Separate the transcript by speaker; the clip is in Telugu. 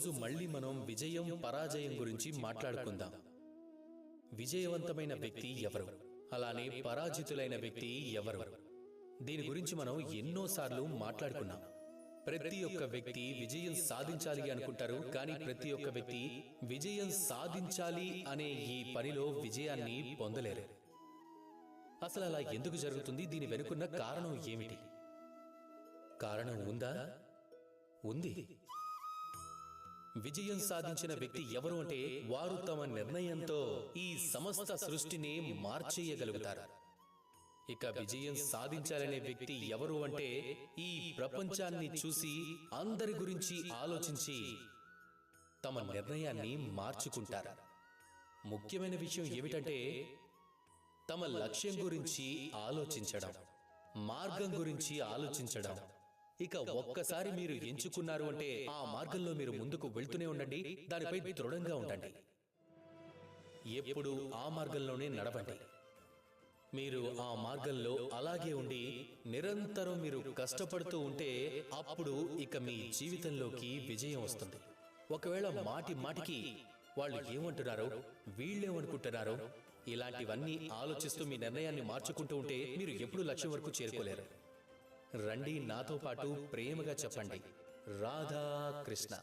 Speaker 1: ఈరోజు మళ్ళీ మనం విజయం పరాజయం గురించి మాట్లాడుకుందాం. విజయవంతమైన వ్యక్తి ఎవరు, అలానే పరాజితులైన వ్యక్తి ఎవరు? దీని గురించి మనం ఎన్నోసార్లు మాట్లాడుకున్నాం. ప్రతి ఒక్క వ్యక్తి విజయం సాధించాలి అనుకుంటారు, కానీ ప్రతి ఒక్క వ్యక్తి విజయం సాధించాలి అనే ఈ పనిలో విజయాన్ని పొందలేరు. అసలు అలా ఎందుకు జరుగుతుంది? దీని వెనుకున్న కారణం ఏమిటి? కారణం ఉందా? ఉంది. విజయం సాధించిన వ్యక్తి ఎవరు అంటే వారు తమ నిర్ణయంతో ఈ సమస్త సృష్టిని మార్చేయగలుగుతారు. ఇక విజయం సాధించాలనే వ్యక్తి ఎవరు అంటే ఈ ప్రపంచాన్ని చూసి అందరి గురించి ఆలోచించి తమ నిర్ణయాన్ని మార్చుకుంటారు. ముఖ్యమైన విషయం ఏమిటంటే తమ లక్ష్యం గురించి ఆలోచించడం, మార్గం గురించి ఆలోచించడం. ఇక ఒక్కసారి మీరు ఎంచుకున్నారు అంటే ఆ మార్గంలో మీరు ముందుకు వెళ్తూనే ఉండండి, దానిపై దృఢంగా ఉండండి. ఎప్పుడు ఆ మార్గంలోనే నడవండి. మీరు ఆ మార్గంలో అలాగే ఉండి నిరంతరం మీరు కష్టపడుతూ ఉంటే అప్పుడు ఇక మీ జీవితంలోకి విజయం వస్తుంది. ఒకవేళ మాటి మాటికి వాళ్ళు ఏమంటున్నారో, వీళ్ళేమనుకుంటున్నారో, ఇలాంటివన్నీ ఆలోచిస్తూ మీ నిర్ణయాన్ని మార్చుకుంటూ ఉంటే మీరు ఎప్పుడు లక్ష్యం వరకు చేరుకోలేరు. రండి, నాతో పాటు ప్రేమగా చెప్పండి, రాధా కృష్ణ.